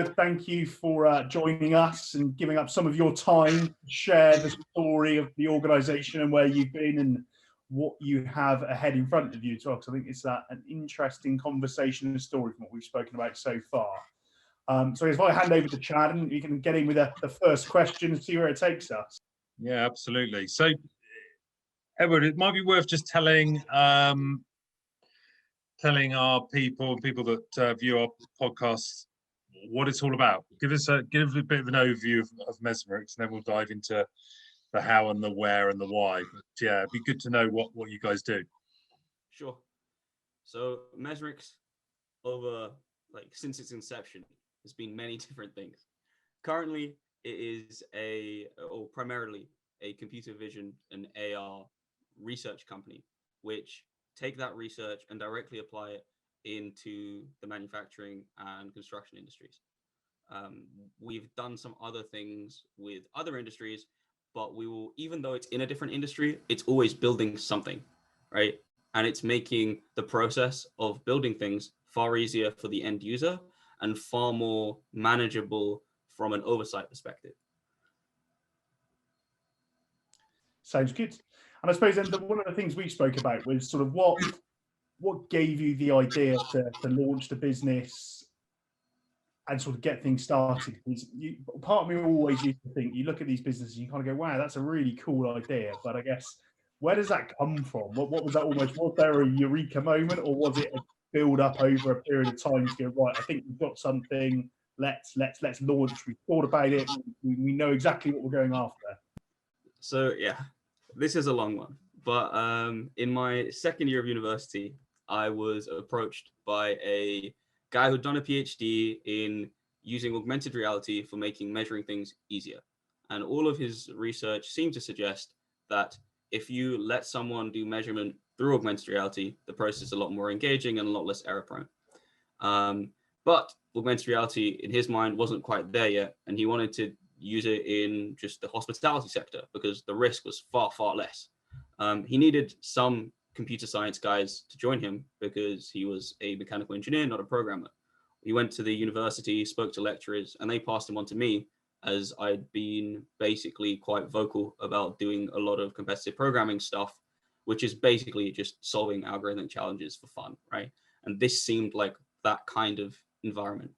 Edward, thank you for joining us and giving up some of your time to share the story of the organisation and where you've been and what you have ahead in front of you as well. Because I think it's an interesting conversation and story from what we've spoken about so far. So if I hand over to Chad, and you can get in with the first question and see where it takes us. Yeah, absolutely. So, Edward, it might be worth just telling our people that view our podcasts what it's all about. Give a bit of an overview of Mesmerix, and then we'll dive into the how and the where and the why. But yeah, it'd be good to know what you guys do. Sure. So Mesmerix, since its inception, has been many different things. Currently, it is primarily a computer vision and AR research company, which take that research and directly apply it into the manufacturing and construction industries. We've done some other things with other industries, but we will, even though it's in a different industry, it's always building something, right? And it's making the process of building things far easier for the end user and far more manageable from an oversight perspective. Sounds good. And I suppose then one of the things we spoke about was sort of what gave you the idea to launch the business and sort of get things started. Part of me always used to think, you look at these businesses, you kind of go, wow, that's a really cool idea. But I guess, where does that come from? What was that almost? Was there a eureka moment, or was it a build up over a period of time to go, right, I think we've got something, let's launch. We thought about it, we know exactly what we're going after. So yeah, this is a long one. But in my second year of university, I was approached by a guy who'd done a PhD in using augmented reality for making measuring things easier. And all of his research seemed to suggest that if you let someone do measurement through augmented reality, the process is a lot more engaging and a lot less error prone. But augmented reality, in his mind, wasn't quite there yet. And he wanted to use it in just the hospitality sector because the risk was far, far less. He needed some computer science guys to join him because he was a mechanical engineer, not a programmer. He went to the university, spoke to lecturers, and they passed him on to me, as I'd been basically quite vocal about doing a lot of competitive programming stuff, which is basically just solving algorithmic challenges for fun, right? And this seemed like that kind of environment.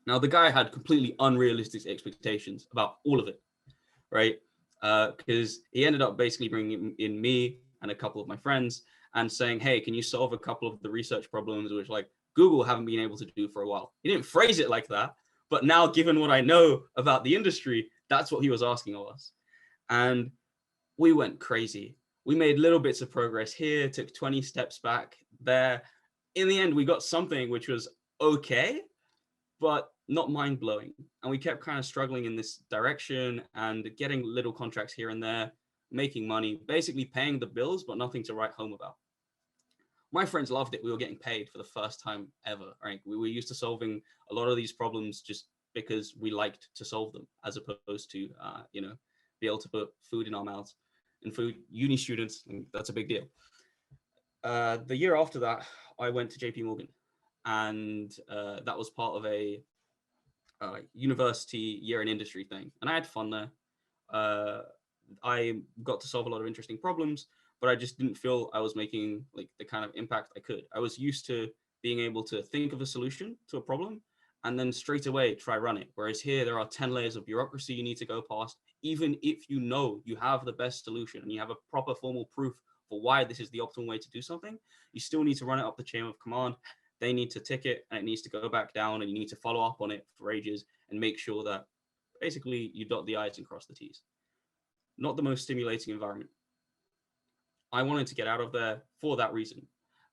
Now, the guy had completely unrealistic expectations about all of it, right? Because he ended up basically bringing in me and a couple of my friends and saying, hey, can you solve a couple of the research problems which like Google haven't been able to do for a while? He didn't phrase it like that, but now given what I know about the industry, that's what he was asking of us. And we went crazy. We made little bits of progress here, took 20 steps back there. In the end, we got something which was okay, but not mind-blowing. And we kept kind of struggling in this direction and getting little contracts here and there, making money, basically paying the bills, but nothing to write home about. My friends loved it. We were getting paid for the first time ever, right? We were used to solving a lot of these problems just because we liked to solve them, as opposed to, be able to put food in our mouths. And for uni students, that's a big deal. The year after that, I went to JP Morgan, and that was part of a university year in industry thing. And I had fun there. I got to solve a lot of interesting problems, but I just didn't feel I was making like the kind of impact I could. I was used to being able to think of a solution to a problem and then straight away try run it. Whereas here, there are 10 layers of bureaucracy you need to go past. Even if you know you have the best solution and you have a proper formal proof for why this is the optimal way to do something, you still need to run it up the chain of command. They need to tick it and it needs to go back down, and you need to follow up on it for ages and make sure that basically you dot the I's and cross the T's. Not the most stimulating environment. I wanted to get out of there for that reason.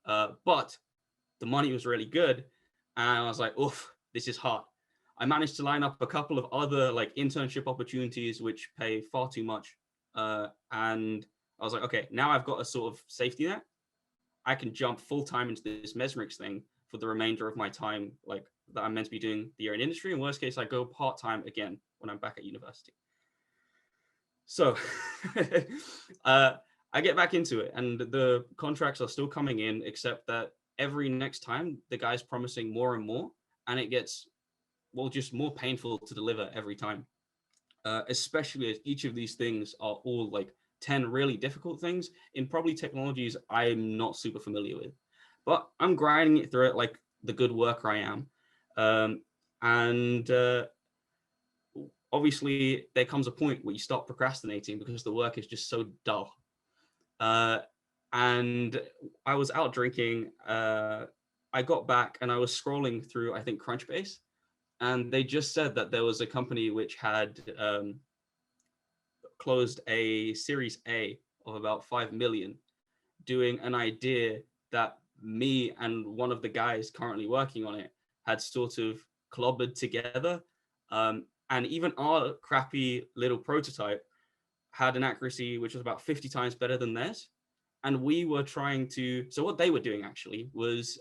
But the money was really good. And I was like, oof, this is hard. I managed to line up a couple of other like internship opportunities, which pay far too much. And I was like, okay, now I've got a sort of safety net. I can jump full time into this Mesmerix thing for the remainder of my time, like that I'm meant to be doing the year in industry. In worst case, I go part-time again when I'm back at university. So I get back into it, and the contracts are still coming in, except that every next time the guy's promising more and more, and it gets just more painful to deliver every time. Especially as each of these things are all like 10 really difficult things in probably technologies I'm not super familiar with. But I'm grinding it through it like the good worker I am. And obviously, there comes a point where you stop procrastinating because the work is just so dull. And I was out drinking. I got back and I was scrolling through, I think, Crunchbase. And they just said that there was a company which had closed a Series A of about 5 million, doing an idea that me and one of the guys currently working on it had sort of clobbered together. And even our crappy little prototype had an accuracy which was about 50 times better than theirs. And we were trying to, so what they were doing actually was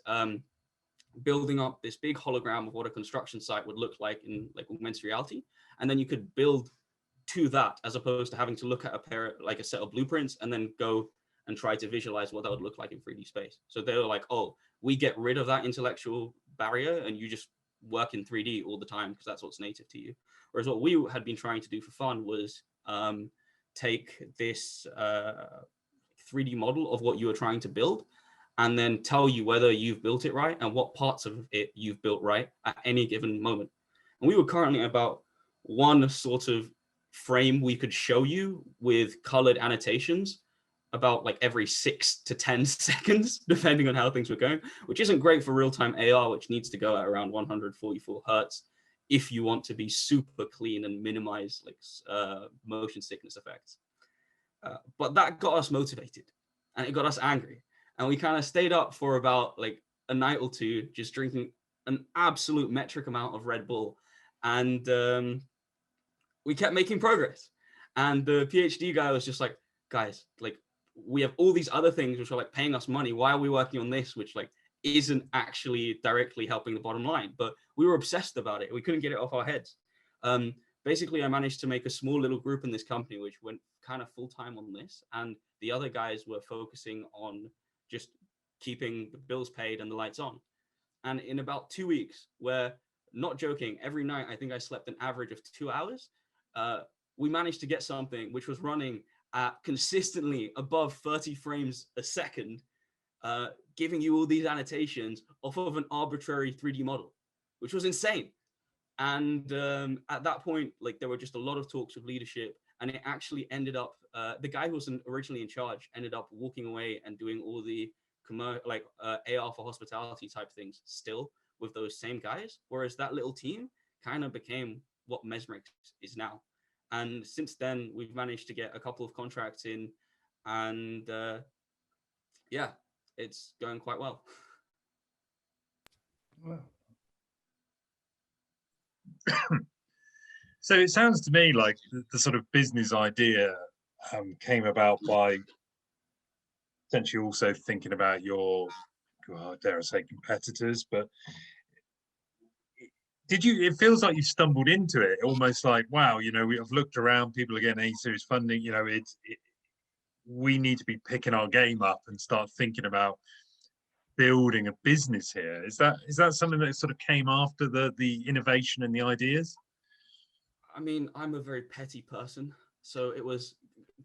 building up this big hologram of what a construction site would look like in like augmented reality. And then you could build to that as opposed to having to look at a set of blueprints and then go and try to visualize what that would look like in 3D space. So they were like, oh, we get rid of that intellectual barrier and you just work in 3D all the time because that's what's native to you. Whereas what we had been trying to do for fun was take this 3D model of what you were trying to build and then tell you whether you've built it right and what parts of it you've built right at any given moment. And we were currently about one sort of frame we could show you with colored annotations about like every 6 to 10 seconds, depending on how things were going, which isn't great for real-time AR, which needs to go at around 144 hertz if you want to be super clean and minimize like motion sickness effects. But that got us motivated and it got us angry. And we kind of stayed up for about like a night or two, just drinking an absolute metric amount of Red Bull. And we kept making progress. And the PhD guy was just like, guys, like we have all these other things which are like paying us money. Why are we working on this, which like isn't actually directly helping the bottom line? But we were obsessed about it. We couldn't get it off our heads. Basically, I managed to make a small little group in this company, which went kind of full time on this. And the other guys were focusing on just keeping the bills paid and the lights on. And in about 2 weeks, where not joking, every night, I think I slept an average of 2 hours. We managed to get something which was running at consistently above 30 frames a second, giving you all these annotations off of an arbitrary 3D model, which was insane. And at that point, like there were just a lot of talks with leadership, and it actually ended up, the guy who was originally in charge ended up walking away and doing all the AR for hospitality type things still with those same guys. Whereas that little team kind of became what Mesmerix is now. And since then, we've managed to get a couple of contracts in, and yeah, it's going quite well. Wow. So it sounds to me like the sort of business idea came about by essentially also thinking about your, well, dare I say, competitors, but it feels like you stumbled into it, almost like, wow, you know, we've looked around, people are getting A-series funding, you know, we need to be picking our game up and start thinking about building a business here. Is that something that sort of came after the innovation and the ideas? I mean, I'm a very petty person, so it was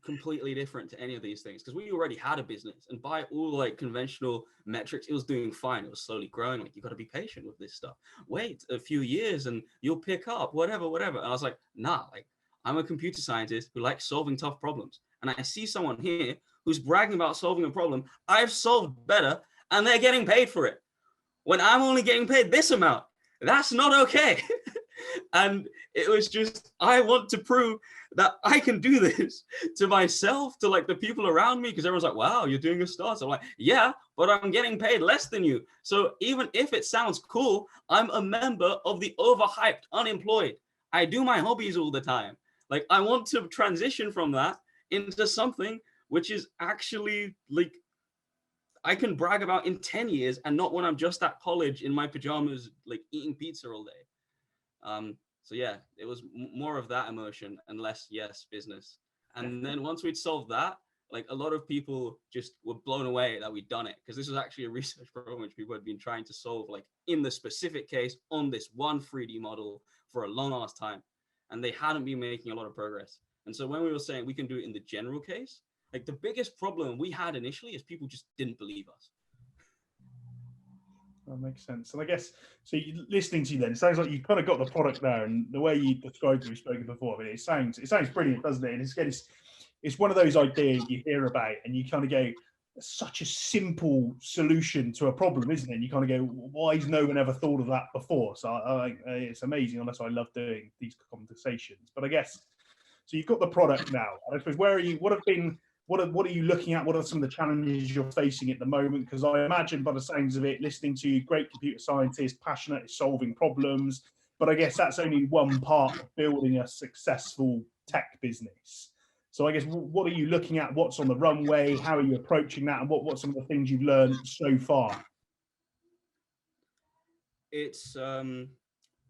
completely different to any of these things because we already had a business, and by all like conventional metrics, it was doing fine. It was slowly growing. Like, you got to be patient with this stuff. Wait a few years and you'll pick up, whatever. And I was like, nah, like I'm a computer scientist who likes solving tough problems, and I see someone here who's bragging about solving a problem I've solved better, and they're getting paid for it when I'm only getting paid this amount. That's not okay. And it was just, I want to prove that I can do this to myself, to like the people around me, because everyone's like, wow, you're doing a start. So I'm like, yeah, but I'm getting paid less than you. So even if it sounds cool, I'm a member of the overhyped unemployed. I do my hobbies all the time. Like, I want to transition from that into something which is actually like I can brag about in 10 years, and not when I'm just at college in my pajamas, like eating pizza all day. So yeah, it was more of that emotion and less, yes, business. And then once we'd solved that, Like a lot of people just were blown away that we'd done it, because this was actually a research problem which people had been trying to solve, like in the specific case on this one 3D model for a long ass time, and they hadn't been making a lot of progress. And so when we were saying we can do it in the general case, like the biggest problem we had initially is people just didn't believe us. That makes sense. And I guess, so listening to you then, it sounds like you've kind of got the product there, and the way you described it, we've spoken before, but it sounds brilliant, doesn't it? And it's one of those ideas you hear about and you kind of go, such a simple solution to a problem, isn't it? And you kind of go, why has no one ever thought of that before? So it's amazing, and that's why I love doing these conversations. But I guess, so you've got the product now, and I suppose, where are you, what are you looking at? What are some of the challenges you're facing at the moment? Because I imagine, by the sounds of it, listening to you, great computer scientist, passionate at solving problems, but I guess that's only one part of building a successful tech business. So I guess, what are you looking at? What's on the runway? How are you approaching that? And what some of the things you've learned so far? It's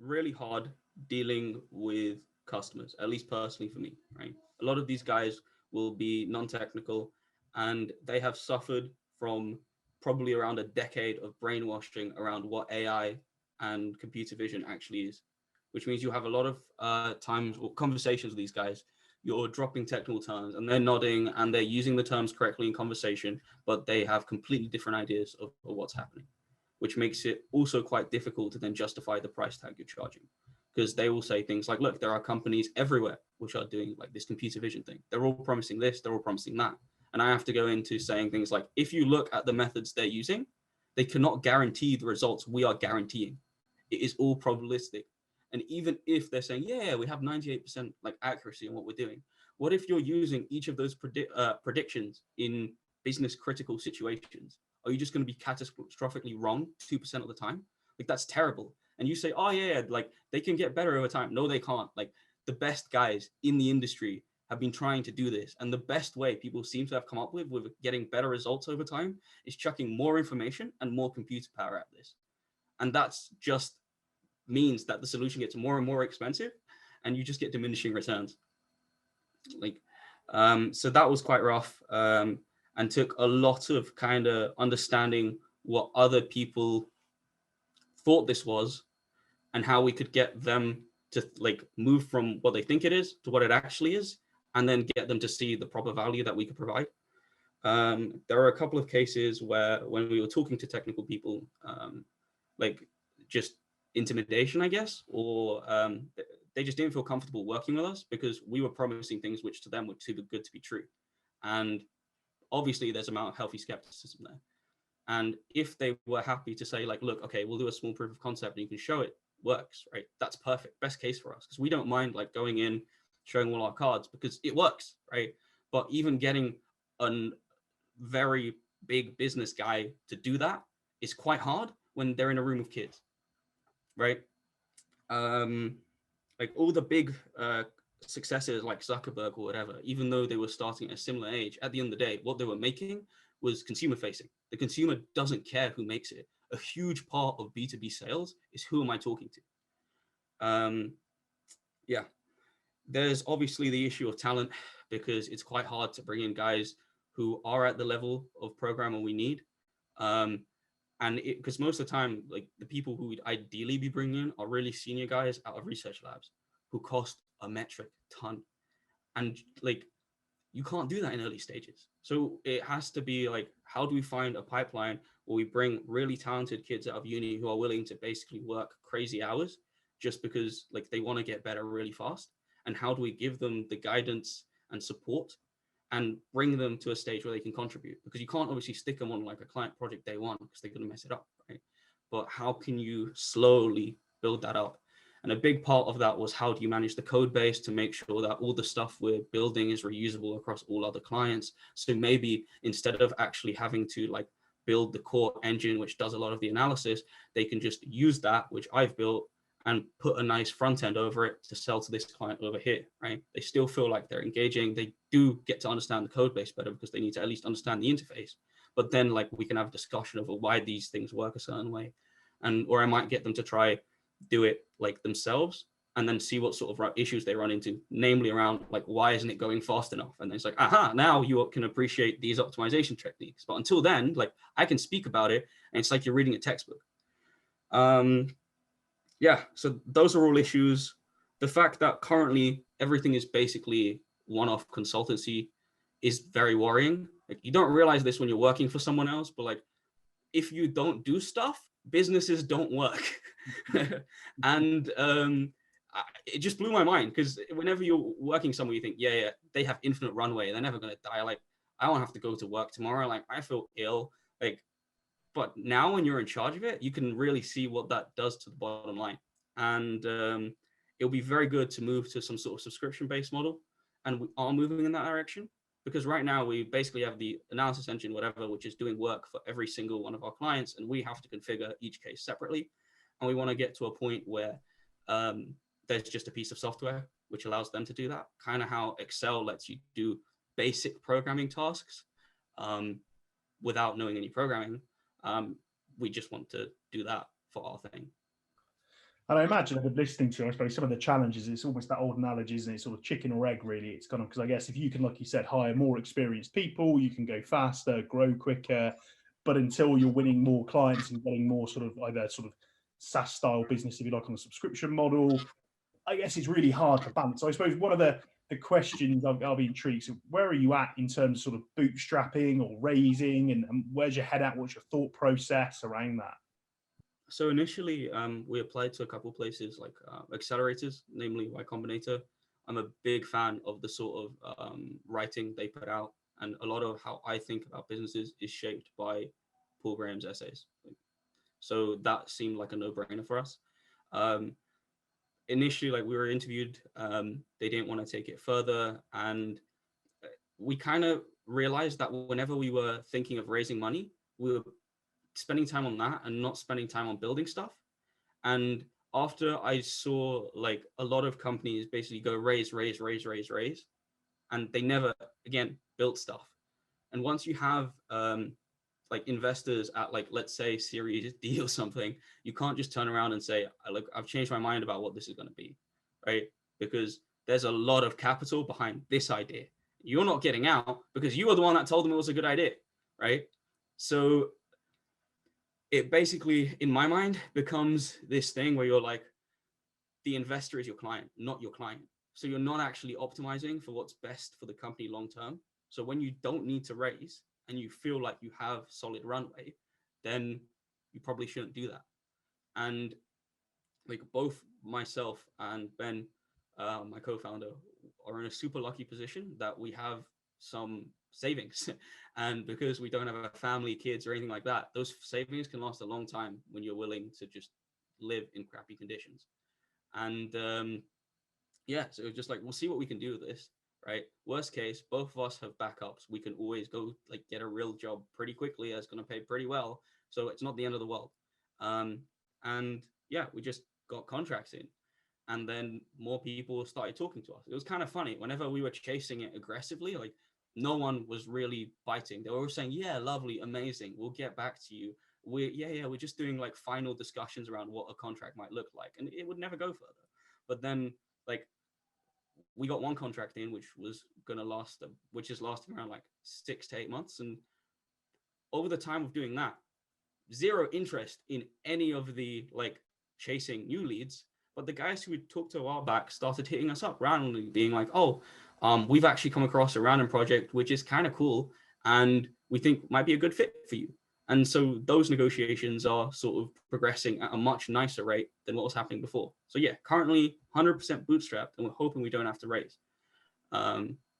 really hard dealing with customers, at least personally for me, right? A lot of these guys will be non-technical, and they have suffered from probably around a decade of brainwashing around what AI and computer vision actually is, which means you have a lot of times or conversations with these guys. You're dropping technical terms and they're nodding and they're using the terms correctly in conversation, but they have completely different ideas of what's happening, which makes it also quite difficult to then justify the price tag you're charging. Because they will say things like, look, there are companies everywhere which are doing like this computer vision thing. They're all promising this, they're all promising that. And I have to go into saying things like, if you look at the methods they're using, they cannot guarantee the results we are guaranteeing. It is all probabilistic. And even if they're saying, yeah, we have 98% like accuracy in what we're doing, what if you're using each of those predictions in business critical situations? Are you just going to be catastrophically wrong 2% of the time? Like, that's terrible. And you say, oh yeah, like they can get better over time. No, they can't. Like, the best guys in the industry have been trying to do this. And the best way people seem to have come up with getting better results over time is chucking more information and more computer power at this. And that's just means that the solution gets more and more expensive and you just get diminishing returns. Like, so that was quite rough, and took a lot of kind of understanding what other people thought this was and how we could get them to like move from what they think it is to what it actually is, and then get them to see the proper value that we could provide. There are a couple of cases where when we were talking to technical people, like just intimidation, I guess, or they just didn't feel comfortable working with us because we were promising things which to them were too good to be true. And obviously there's an amount of healthy skepticism there. And if they were happy to say like, look, okay, we'll do a small proof of concept and you can show it works, right? That's perfect. Best case for us, because we don't mind like going in, showing all our cards because it works, right? But even getting a very big business guy to do that is quite hard when they're in a room of kids, right? Like all the big successes like Zuckerberg or whatever, even though they were starting at a similar age, at the end of the day, what they were making was consumer facing. The consumer doesn't care who makes it. A huge part of B2B sales is who am I talking to? Yeah, there's obviously the issue of talent, because it's quite hard to bring in guys who are at the level of programmer we need. And because most of the time, like the people who we'd ideally be bringing in are really senior guys out of research labs who cost a metric ton. And like, you can't do that in early stages. So it has to be like, how do we find a pipeline where we bring really talented kids out of uni who are willing to basically work crazy hours just because like they want to get better really fast? And how do we give them the guidance and support and bring them to a stage where they can contribute? Because you can't obviously stick them on like a client project day one because they're going to mess it up, right? But how can you slowly build that up? And a big part of that was, how do you manage the code base to make sure that all the stuff we're building is reusable across all other clients? So maybe instead of actually having to like build the core engine, which does a lot of the analysis, they can just use that, which I've built, and put a nice front end over it to sell to this client over here, right? They still feel like they're engaging. They do get to understand the code base better because they need to at least understand the interface. But then like we can have a discussion over why these things work a certain way. And, or I might get them to try do it like themselves and then see what sort of issues they run into, namely around like, why isn't it going fast enough? And then it's like, aha, now you can appreciate these optimization techniques. But until then, like, I can speak about it, and it's like you're reading a textbook. Yeah, so those are all issues. The fact that currently everything is basically one-off consultancy is very worrying. Like, you don't realize this when you're working for someone else, but like, if you don't do stuff, businesses don't work. And it just blew my mind, because whenever you're working somewhere, you think, yeah, they have infinite runway, they're never gonna die. Like, I won't have to go to work tomorrow. Like, I feel ill. Like, but now when you're in charge of it, you can really see what that does to the bottom line. And it'll be very good to move to some sort of subscription-based model. And we are moving in that direction, because right now we basically have the analysis engine, whatever, which is doing work for every single one of our clients, and we have to configure each case separately. And we want to get to a point where there's just a piece of software which allows them to do that, kind of how Excel lets you do basic programming tasks without knowing any programming. We just want to do that for our thing. And I imagine, if listening to, I suppose, some of the challenges, it's almost that old analogy, isn't it? Sort of chicken or egg, really. It's kind of, because I guess if you can, like you said, hire more experienced people, you can go faster, grow quicker. But until you're winning more clients and getting more sort of either sort of SaaS style business, if you like, on a subscription model, I guess it's really hard to balance. So I suppose one of the questions I'll be intrigued. So where are you at in terms of sort of bootstrapping or raising, and where's your head at? What's your thought process around that? So initially, we applied to a couple of places like accelerators, namely Y Combinator. I'm a big fan of the sort of writing they put out, and a lot of how I think about businesses is shaped by Paul Graham's essays. So that seemed like a no-brainer for us. Initially, like, we were interviewed, they didn't want to take it further, and we kind of realized that whenever we were thinking of raising money, we were spending time on that and not spending time on building stuff. And after I saw like a lot of companies basically go raise, and they never again built stuff. And once you have like investors at, like, let's say Series D or something, you can't just turn around and say, look, I've changed my mind about what this is going to be, right? Because there's a lot of capital behind this idea. You're not getting out because you were the one that told them it was a good idea, right? So it basically, in my mind, becomes this thing where you're like, the investor is your client, not your client. So you're not actually optimizing for what's best for the company long term. So when you don't need to raise and you feel like you have solid runway, then you probably shouldn't do that. And like, both myself and Ben, my co-founder, are in a super lucky position that we have some savings. And because we don't have a family, kids, or anything like that, those savings can last a long time when you're willing to just live in crappy conditions. And yeah, so just like, we'll see what we can do with this, right? Worst case, both of us have backups. We can always go like get a real job pretty quickly that's going to pay pretty well. So it's not the end of the world. And yeah, we just got contracts in. And then more people started talking to us. It was kind of funny. Whenever we were chasing it aggressively, like, no one was really biting. They were all saying, yeah, lovely, amazing, we'll get back to you. We're just doing like final discussions around what a contract might look like. And it would never go further. But then, like, we got one contract in, which was going to last, which is lasting around like 6 to 8 months. And over the time of doing that, zero interest in any of the like chasing new leads. But the guys who we talked to a while back started hitting us up randomly, being like, oh, we've actually come across a random project, which is kind of cool, and we think might be a good fit for you. And so those negotiations are sort of progressing at a much nicer rate than what was happening before. So yeah, currently 100% bootstrapped, and we're hoping we don't have to raise.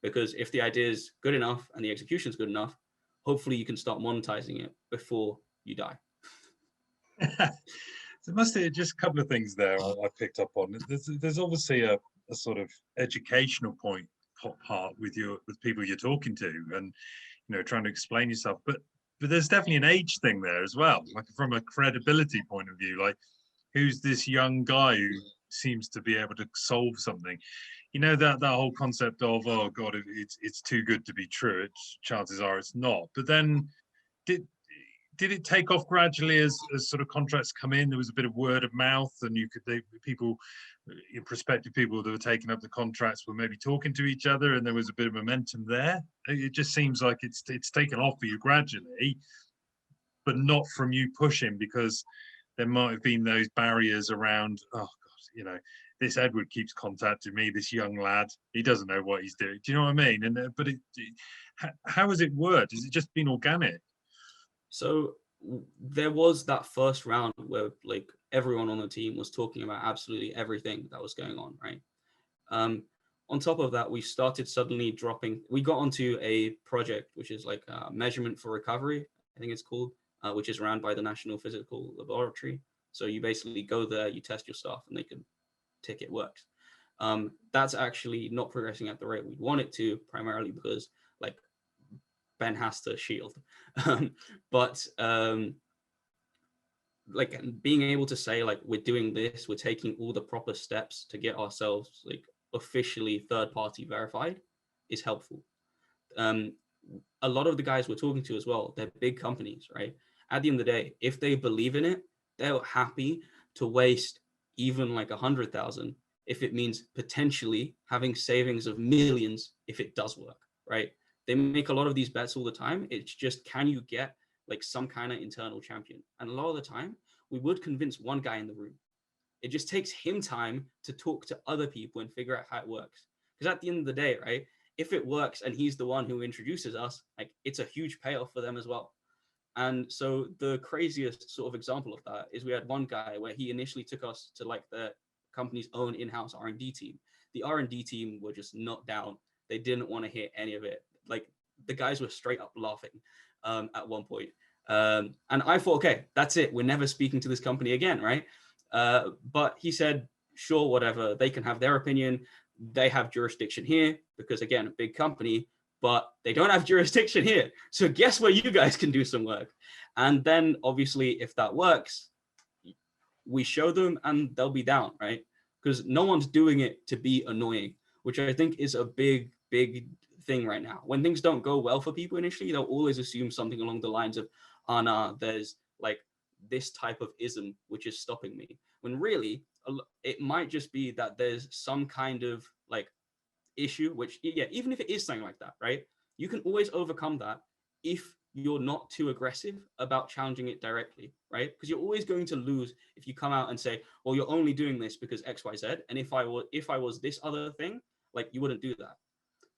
Because if the idea is good enough and the execution is good enough, hopefully you can start monetizing it before you die. So must be just a couple of things there I picked up on. There's obviously a sort of educational part with people you're talking to, and trying to explain yourself. But there's definitely an age thing there as well, like from a credibility point of view. Like, who's this young guy who seems to be able to solve something? That whole concept of, oh God, it's too good to be true. Chances are it's not. But then did it take off gradually as sort of contracts come in? There was a bit of word of mouth, and people, prospective people that were taking up the contracts were maybe talking to each other, and there was a bit of momentum there. It just seems like it's taken off for you gradually, but not from you pushing, because there might have been those barriers around, oh God, this Edward keeps contacting me, this young lad, he doesn't know what he's doing. Do you know what I mean? And how has it worked? Has it just been organic? So there was that first round where like everyone on the team was talking about absolutely everything that was going on, right? On top of that, we started suddenly dropping. We got onto a project which is like Measurement for Recovery, I think it's called, which is run by the National Physical Laboratory. So you basically go there, you test your stuff, and they can tick it works. That's actually not progressing at the rate we want it to, primarily because like Ben has to shield. But like being able to say like we're doing this, we're taking all the proper steps to get ourselves like officially third-party verified is helpful. A lot of the guys we're talking to as well, they're big companies, right? At the end of the day, if they believe in it, they're happy to waste even like 100,000 if it means potentially having savings of millions if it does work, right? They make a lot of these bets all the time. It's just, can you get like some kind of internal champion? And a lot of the time, we would convince one guy in the room. It just takes him time to talk to other people and figure out how it works. Because at the end of the day, right, if it works and he's the one who introduces us, like it's a huge payoff for them as well. And so the craziest sort of example of that is we had one guy where he initially took us to like the company's own in-house R&D team. The R&D team were just not down. They didn't want to hear any of it. Like the guys were straight up laughing at one point. And I thought, okay, that's it. We're never speaking to this company again, right? But he said, sure, whatever. They can have their opinion. They have jurisdiction here because, again, a big company, but they don't have jurisdiction here. So guess where you guys can do some work? And then, obviously, if that works, we show them and they'll be down, right? Because no one's doing it to be annoying, which I think is a big, big thing right now. When things don't go well for people initially, they'll always assume something along the lines of, oh, nah, there's like this type of ism which is stopping me. When really, it might just be that there's some kind of like issue, which, yeah, even if it is something like that, right? You can always overcome that if you're not too aggressive about challenging it directly, right? Because you're always going to lose if you come out and say, well, you're only doing this because X, Y, Z. And if I was this other thing, like you wouldn't do that.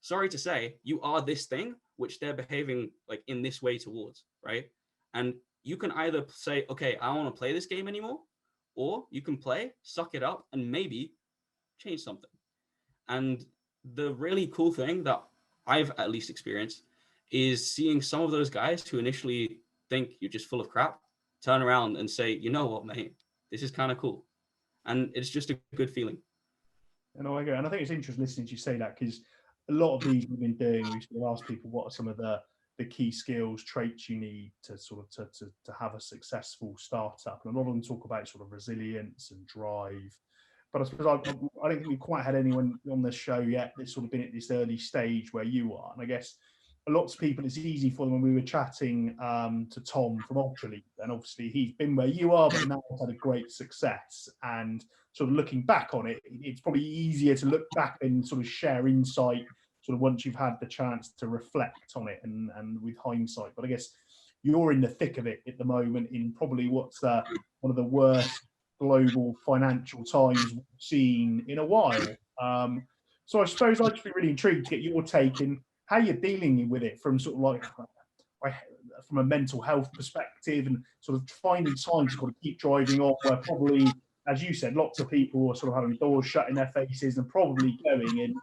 Sorry to say, you are this thing, which they're behaving like in this way towards, right? And you can either say, okay, I don't want to play this game anymore, or you can play, suck it up, and maybe change something. And the really cool thing that I've at least experienced is seeing some of those guys who initially think you're just full of crap, turn around and say, you know what, mate, this is kind of cool. And it's just a good feeling. And I agree. And I think it's interesting listening to you say that, because a lot of these we've been doing, we sort of ask people what are some of the key skills, traits you need to sort of to have a successful startup. And a lot of them talk about sort of resilience and drive. But I suppose I don't think we've quite had anyone on the show yet that's sort of been at this early stage where you are. And I guess lots of people, it's easy for them. When we were chatting to Tom from Ultraleap, and obviously he's been where you are, but now has had a great success. And sort of looking back on it, it's probably easier to look back and sort of share insight sort of once you've had the chance to reflect on it and with hindsight. But I guess you're in the thick of it at the moment in probably what's one of the worst global financial times we've seen in a while. So I suppose I'd just be really intrigued to get your take in how you're dealing with it from sort of like from a mental health perspective, and sort of finding time to kind of keep driving on where probably, as you said, lots of people are sort of having doors shut in their faces and probably going in,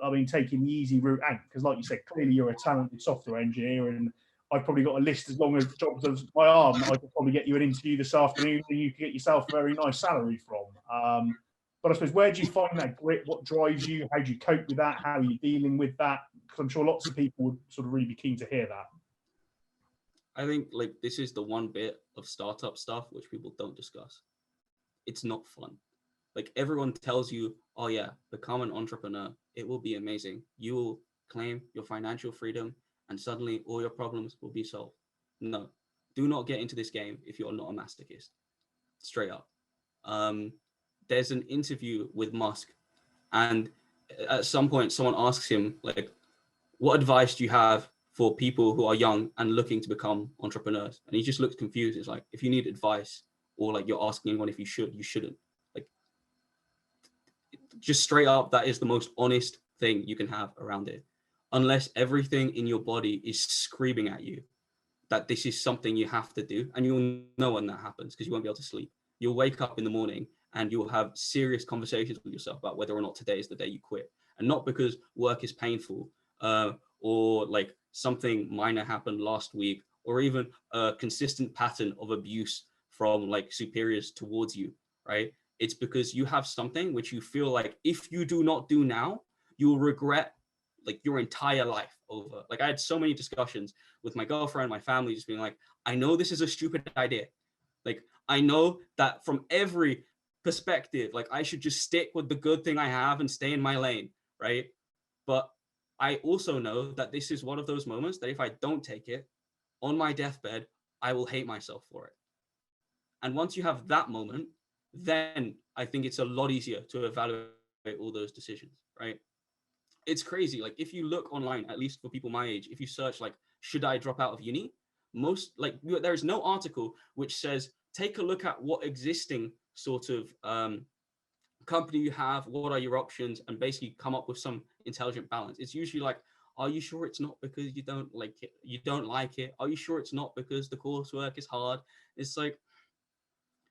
I mean, taking the easy route out. Because like you said, clearly you're a talented software engineer, and I've probably got a list as long as jobs as my arm. I could probably get you an interview this afternoon and you could get yourself a very nice salary from. But I suppose, where do you find that grit? What drives you? How do you cope with that? How are you dealing with that? Because I'm sure lots of people would sort of really be keen to hear that. I think like this is the one bit of startup stuff which people don't discuss. It's not fun. Like everyone tells you, oh yeah, become an entrepreneur. It will be amazing. You will claim your financial freedom and suddenly all your problems will be solved. No, do not get into this game if you're not a masochist. Straight up. There's an interview with Musk, and at some point someone asks him, like, what advice do you have for people who are young and looking to become entrepreneurs? And he just looks confused. It's like, if you need advice, or like you're asking anyone if you should, you shouldn't. Like, just straight up, that is the most honest thing you can have around it. Unless everything in your body is screaming at you that this is something you have to do. And you'll know when that happens because you won't be able to sleep. You'll wake up in the morning and you'll have serious conversations with yourself about whether or not today is the day you quit. And not because work is painful, or like something minor happened last week, or even a consistent pattern of abuse from like superiors towards you, right? It's because you have something which you feel like if you do not do now, you will regret like your entire life over. Like, I had so many discussions with my girlfriend, my family, just being like, I know this is a stupid idea. Like, I know that from every perspective, like I should just stick with the good thing I have and stay in my lane, right? But I also know that this is one of those moments that if I don't take it on my deathbed, I will hate myself for it. And once you have that moment, then I think it's a lot easier to evaluate all those decisions, right? It's crazy. Like, if you look online, at least for people my age, if you search like, should I drop out of uni? Most like there is no article which says, take a look at what existing sort of company you have, what are your options, and basically come up with some intelligent balance. It's usually like, are you sure it's not because you don't like it? You don't like it? Are you sure it's not because the coursework is hard? It's like,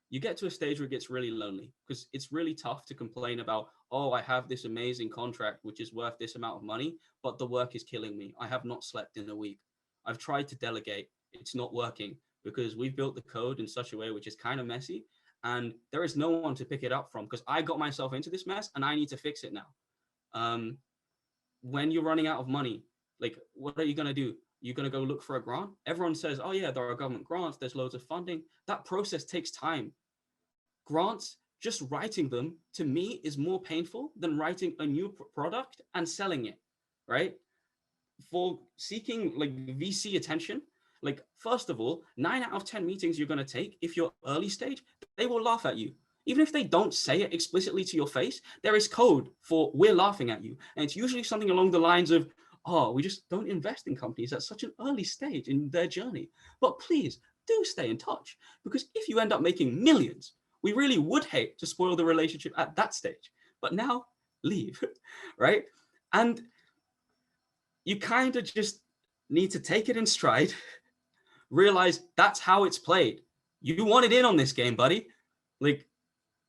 you get to a stage where it gets really lonely because it's really tough to complain about, oh, I have this amazing contract, which is worth this amount of money, but the work is killing me. I have not slept in a week. I've tried to delegate. It's not working because we've built the code in such a way which is kind of messy, and there is no one to pick it up from because I got myself into this mess and I need to fix it now. When you're running out of money, like, what are you going to do? You're going to go look for a grant? Everyone says, oh yeah, there are government grants. There's loads of funding. That process takes time. Grants, just writing them, to me, is more painful than writing a new product and selling it, right? For seeking like VC attention, like, first of all, 9 out of 10 meetings you're going to take, if you're early stage, they will laugh at you. Even if they don't say it explicitly to your face, there is code for we're laughing at you. And it's usually something along the lines of, oh, we just don't invest in companies at such an early stage in their journey. But please do stay in touch, because if you end up making millions, we really would hate to spoil the relationship at that stage. But now, leave, right? And you kind of just need to take it in stride, realize that's how it's played. You wanted in on this game, buddy. Like,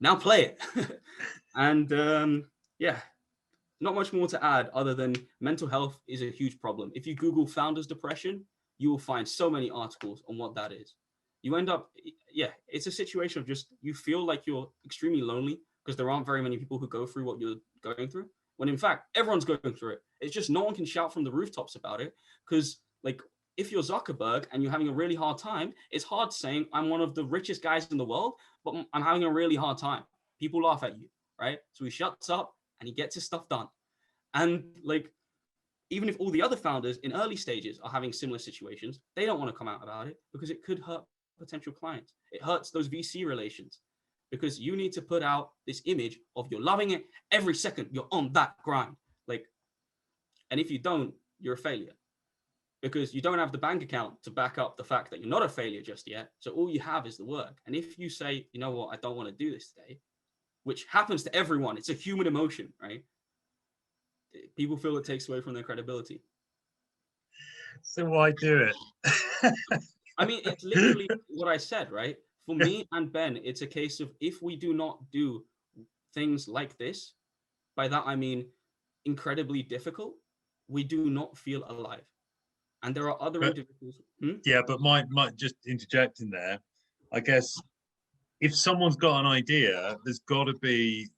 now play it. And yeah, not much more to add other than mental health is a huge problem. If you Google founders depression, you will find so many articles on what that is. You end up, yeah, it's a situation of just, you feel like you're extremely lonely because there aren't very many people who go through what you're going through, when in fact, everyone's going through it. It's just no one can shout from the rooftops about it because, like, if you're Zuckerberg and you're having a really hard time, it's hard saying I'm one of the richest guys in the world, but I'm having a really hard time. People laugh at you, right? So he shuts up and he gets his stuff done. And like, even if all the other founders in early stages are having similar situations, they don't want to come out about it because it could hurt potential clients. It hurts those VC relations because you need to put out this image of you're loving it every second, you're on that grind. Like, and if you don't, you're a failure because you don't have the bank account to back up the fact that you're not a failure just yet. So all you have is the work. And if you say, you know what, I don't want to do this today, which happens to everyone, it's a human emotion, right? People feel it takes away from their credibility. So why do it? I mean, it's literally what I said, right? For me and Ben, it's a case of if we do not do things like this, by that I mean incredibly difficult, we do not feel alive. And there are other individuals. Yeah, but might just interjecting there, I guess if someone's got an idea, there's got to be,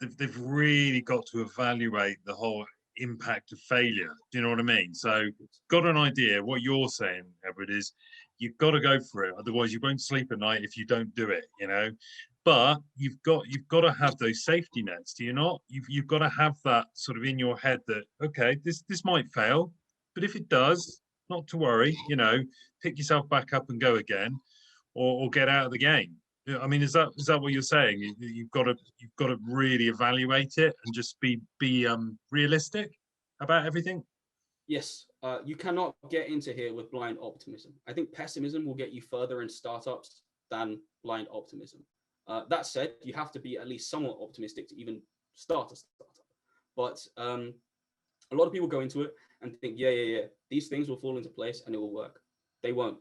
they've really got to evaluate the whole impact of failure. Do you know what I mean? So got an idea. What you're saying, Edward, is you've got to go for it. Otherwise you won't sleep at night if you don't do it, you know. But you've got to have those safety nets, do you not? You've got to have that sort of in your head that, okay, this might fail, but if it does, not to worry, you know, pick yourself back up and go again, or get out of the game. I mean, is that what you're saying? You've got to really evaluate it and just be realistic about everything. Yes, you cannot get into here with blind optimism. I think pessimism will get you further in startups than blind optimism. That said, you have to be at least somewhat optimistic to even start a startup. But a lot of people go into it and think, yeah, these things will fall into place and it will work. They won't.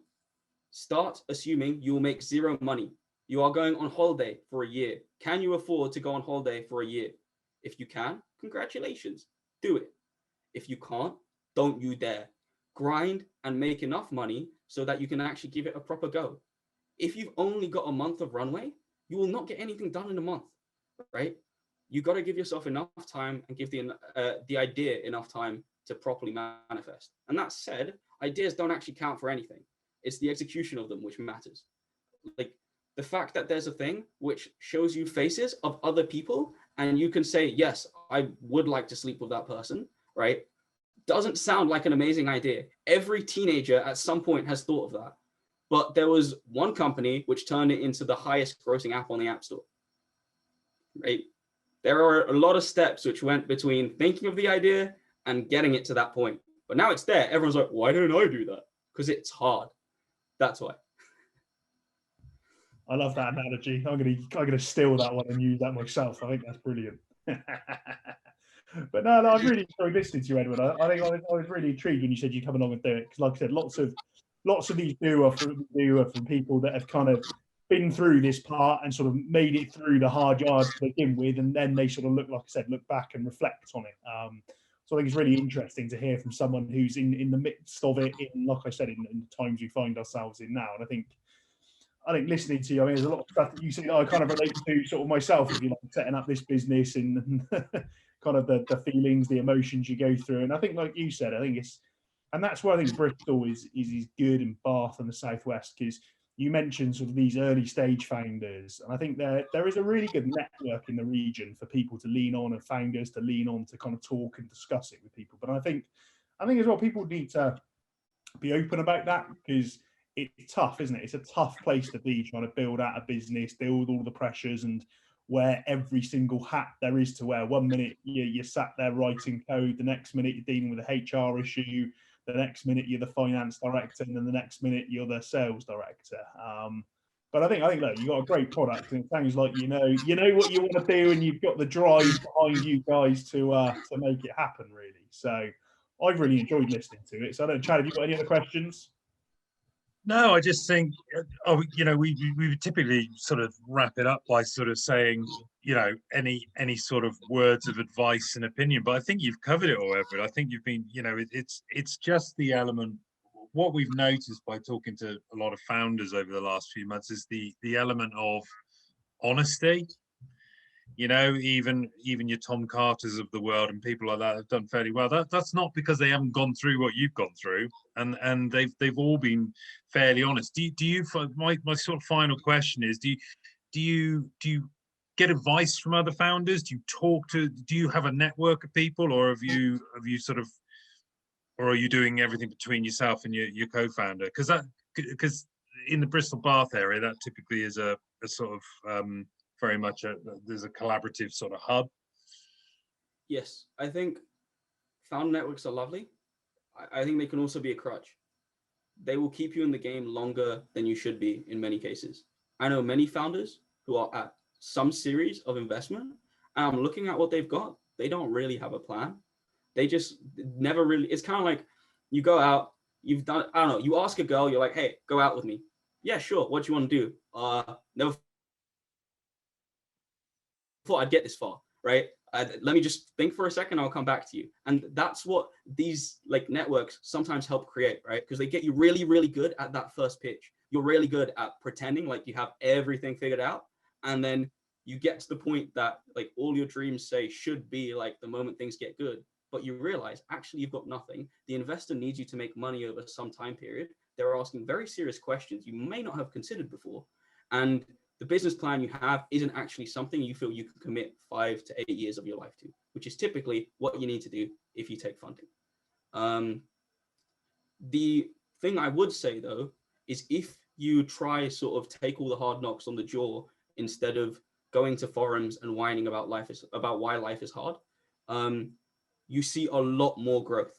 Start assuming you will make zero money. You are going on holiday for a year. Can you afford to go on holiday for a year? If you can, congratulations, do it. If you can't, don't you dare. Grind and make enough money so that you can actually give it a proper go. If you've only got a month of runway, you will not get anything done in a month, right? You got to give yourself enough time and give the idea enough time to properly manifest. And that said, ideas don't actually count for anything. It's the execution of them which matters. Like the fact that there's a thing which shows you faces of other people and you can say, yes, I would like to sleep with that person, right? Doesn't sound like an amazing idea. Every teenager at some point has thought of that. But there was one company which turned it into the highest grossing app on the App Store, right? There are a lot of steps which went between thinking of the idea and getting it to that point. But now it's there. Everyone's like, why don't I do that? Because it's hard. That's why. I love that analogy. I'm gonna steal that one and use that myself. I think that's brilliant. But no, I've really enjoyed listening to you, Edward. I think I was really intrigued when you said you come along and do it, because, like I said, lots of these do are from people that have kind of been through this part and sort of made it through the hard yards to begin with, and then they sort of look back and reflect on it. So I think it's really interesting to hear from someone who's in the midst of it, in, like I said, in the times we find ourselves in now. And I think listening to you, I mean, there's a lot of stuff that you say that I kind of relate to sort of myself, if you like, setting up this business and kind of the feelings, the emotions you go through. And I think, like you said, I think and that's why I think Bristol is good, and Bath and the Southwest, because you mentioned sort of these early stage founders. And I think there is a really good network in the region for people to lean on, and founders to lean on to kind of talk and discuss it with people. But I think as well, people need to be open about that, because it's tough, isn't it? It's a tough place to be, trying to build out a business, deal with all the pressures, and wear every single hat there is to wear. One minute you're sat there writing code, the next minute you're dealing with a HR issue, the next minute you're the finance director, and then the next minute you're the sales director. But I think look, you got a great product, and it sounds like you know what you want to do, and you've got the drive behind you guys to make it happen, really. So I've really enjoyed listening to it. So I don't know, Chad, have you got any other questions? No, I just think, we would typically sort of wrap it up by sort of saying, any sort of words of advice and opinion. But I think you've covered it all, Edward. I think you've been, it's just the element. What we've noticed by talking to a lot of founders over the last few months is the element of honesty. Even your Tom Carters of the world and people like that have done fairly well. That's not because they haven't gone through what you've gone through, and they've all been fairly honest. Do you? My sort of final question is: Do you get advice from other founders? Do you have a network of people, or have you sort of, or are you doing everything between yourself and your co-founder? Because in the Bristol Bath area, that typically is a sort of very much there's a collaborative sort of hub. Yes, I think founder networks are lovely. I think they can also be a crutch. They will keep you in the game longer than you should be in many cases. I know many founders who are at some series of investment, and I'm looking at what they've got. They don't really have a plan. They just never really, it's kind of like you go out, you've done, I don't know, you ask a girl, you're like, hey, go out with me. Yeah, sure. What do you want to do? Never thought I'd get this far, right? Let me just think for a second, I'll come back to you. And that's what these like networks sometimes help create, right? Because they get you really, really good at that first pitch. You're really good at pretending like you have everything figured out. And then you get to the point that like all your dreams say should be like the moment things get good, but you realize actually you've got nothing. The investor needs you to make money over some time period. They're asking very serious questions you may not have considered before. And the business plan you have isn't actually something you feel you can commit 5 to 8 years of your life to, which is typically what you need to do if you take funding. The thing I would say though is if you try sort of take all the hard knocks on the jaw instead of going to forums and whining about why life is hard, you see a lot more growth.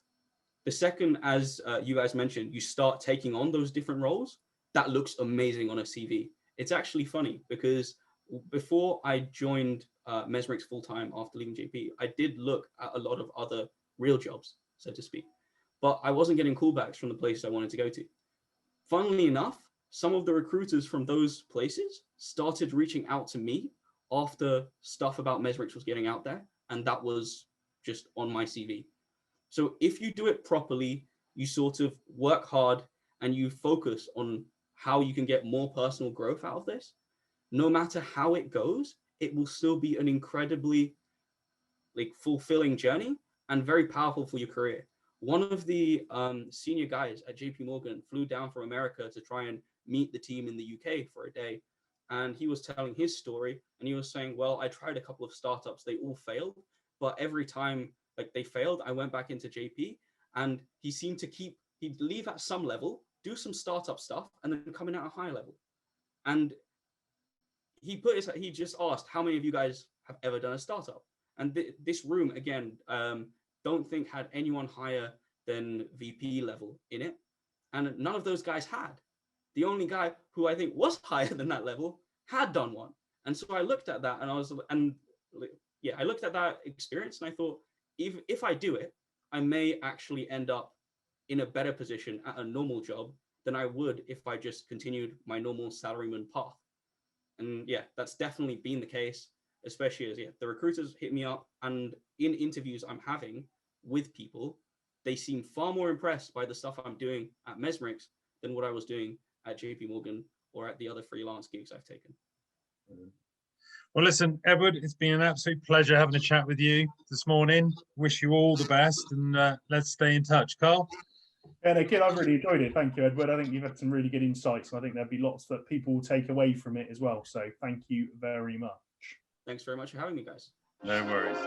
The second, as you guys mentioned, you start taking on those different roles, that looks amazing on a CV. It's actually funny because before I joined Mesmerix full time after leaving JP, I did look at a lot of other real jobs, so to speak, but I wasn't getting callbacks from the places I wanted to go to. Funnily enough, some of the recruiters from those places started reaching out to me after stuff about Mesmerix was getting out there, and that was just on my CV. So if you do it properly, you sort of work hard and you focus on how you can get more personal growth out of this, no matter how it goes, it will still be an incredibly fulfilling journey and very powerful for your career. One of the senior guys at JP Morgan flew down from America to try and meet the team in the UK for a day. And he was telling his story and he was saying, well, I tried a couple of startups, they all failed, but every time they failed, I went back into JP, and he seemed to he'd leave at some level, do some startup stuff, and then come in at a higher level. And he just asked, how many of you guys have ever done a startup? And this room, again, don't think had anyone higher than VP level in it. And none of those guys had. The only guy who I think was higher than that level had done one. And so I looked at that and I looked at that experience and I thought, if I do it, I may actually end up in a better position at a normal job than I would if I just continued my normal salaryman path. And yeah, that's definitely been the case, especially as the recruiters hit me up, and in interviews I'm having with people, they seem far more impressed by the stuff I'm doing at Mesmerix than what I was doing at JP Morgan or at the other freelance gigs I've taken. Well, listen, Edward, it's been an absolute pleasure having a chat with you this morning. Wish you all the best, and let's stay in touch. Carl? Yeah, no, kid, I've really enjoyed it. Thank you, Edward. I think you've had some really good insights, and I think there'll be lots that people will take away from it as well. So thank you very much. Thanks very much for having me, guys. No worries.